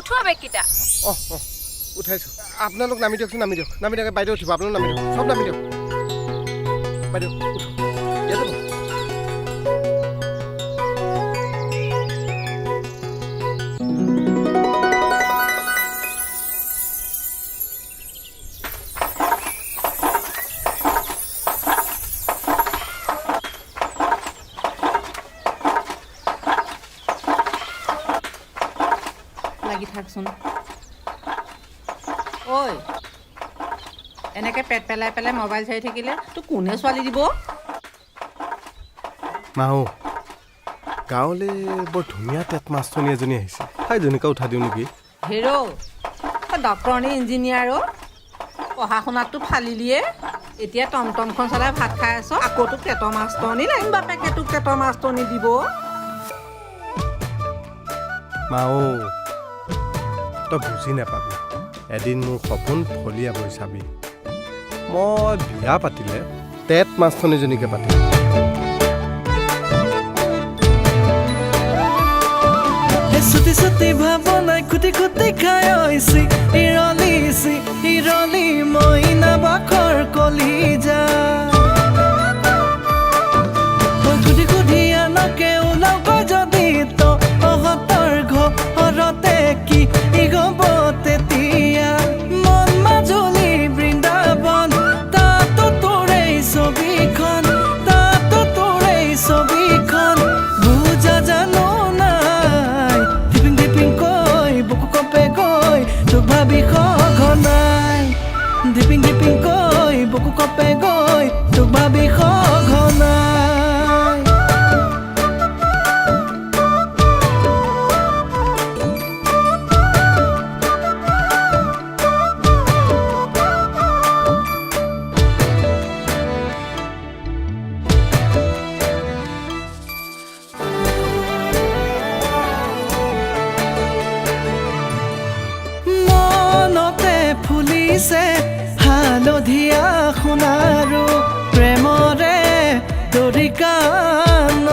উঠোৱা বেগকেইটা উঠাইছোঁ আপোনালোক নামি দিয়কচোন নামি দিয়ক বাইদেউ উঠিব আপোনালোক নামি দিয়ক চব নামি দিয়ক বাইদেউ উঠক ইয়াতে বহক লাগি থাকচোন ঐ এনেকৈ পেট পেলাই পেলাই মোবাইল চাই থাকিলে তোক কোনে ছোৱালী দিব মাও গাঁৱলৈ বৰ ধুনীয়া টেট মাষ্টৰণী এজনী আহিছে সেইজনীকে উঠাই দিওঁ নেকি হেৰ' ডক্টৰ নে ইঞ্জিনিয়াৰ পঢ়া শুনাততো ফালিলিয়ে এতিয়া টমটমখন চলাই ভাত খাই আছ আকৌ তোক টেটৰ মাষ্টৰণী লাগিব বাপেকে তোক টেটৰ মাষ্টৰণী দিব মাও তই বুজি নাপাবি এদিন মোৰ সপোন ফলিয়াবই চাবি মই বিয়া পাতিলে টেট মাষ্টৰণীজনীকে পাতিম ছুটি ছুটি ভাৱনাই খুটি খুটি খাই হৈছি ইৰলি মইনা বাখৰ কলিজা খুটি খুটি আনকে ওলাওক যদি তহঁতৰ ঘৰতে কি গবতে তিয়া মন মাজুলী বৃন্দাবন তাতো তোৰেই ছবিখন বুজা জানো নাই টিপিং টিপিং কৈ বুকু কপে গৈ তোক ভাবি সঘনাই টিপিং টিপিং কৈ বুকু কপে গৈ তোক ভাবি সঘনাই হালধীয়া সোণাৰু প্ৰেমৰে দৰিকান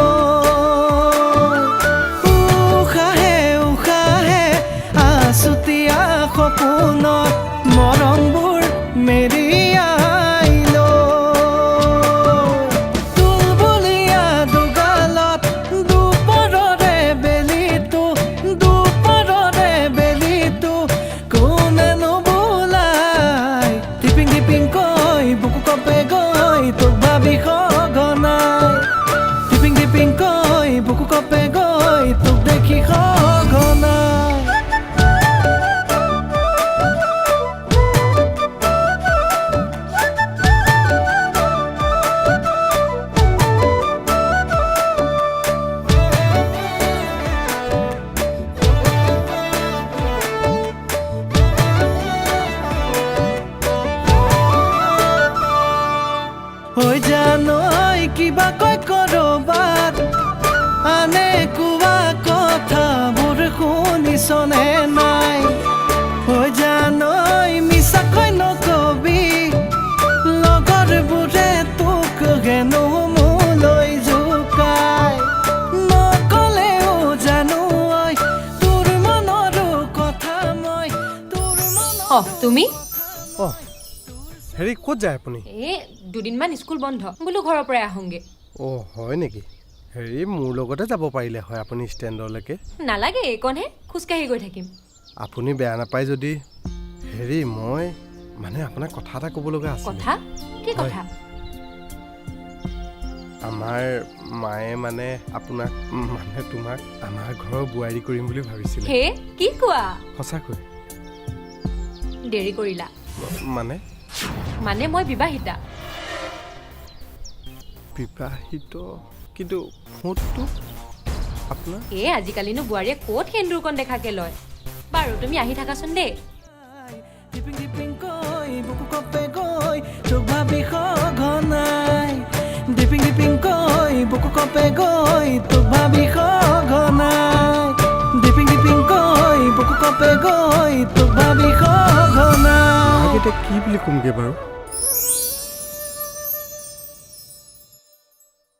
উশাহে আছুতীয়া সপোনত মৰমবোৰ মেৰিয়াই তুলবুলীয়া দুগালত দুপৰৰে বেলিটো কোনেনো বুকু কপে গৈ তোক ভাবি সঘনাই টিপিং টিপিং কৈ বুকু কপে গৈ তোক দেখি সঘনাই হৈ জানৈ কিবা কৈ কৰবাত আনে কোৱা কথাবোৰ শুনিছনে নাই হৈ জানৈ মিছাকৈ নকবি লগৰবোৰে তোক হেনো মোলৈ জোকাই নকলেও জানো তোৰ মনৰো কথা মই তুমি হেৰি ক'ত যায় আপুনি দুদিনমান স্কুল বন্ধ বোলো ঘৰৰ পৰাই আহোঁগে হয় নেকি হেৰি মোৰ লগতে যাব পাৰিলে হয় আপুনি ষ্টেণ্ডলৈকে নালাগে এইকণহে খোজকাঢ়ি গৈ থাকিম আপুনি বেয়া নাপায় যদি হেৰি মই মানে আপোনাক কথা এটা ক'ব লগা আছে কথা কি কথা আমাৰ মায়ে মানে আপোনাক মানে তোমাক আমাৰ ঘৰৰ বোৱাৰী কৰিম বুলি ভাবিছিলে হে কি কোৱা সঁচাকৈ দেৰি কৰিলা মানে মই বিবাহিতা কিন্তু ফোনটো আপোনাৰ আজিকালিনো বোৱাৰীয়ে ক'ত সেন্দুৰকণ দেখাকে লয় বাৰু তুমি আহি থাকাচোন দেই টিপিং টিপিং কৈ বুকু কপে গৈ তোক ভাবি সঘনাই টিপিং টিপিং কৈ বুকু কপে গৈ তোক ভাবি সঘনাই টিপিং টিপিং কৈ বুকু কপে গৈ তোক ভাবি সঘনাই কি বুলি ক'মগে বাৰু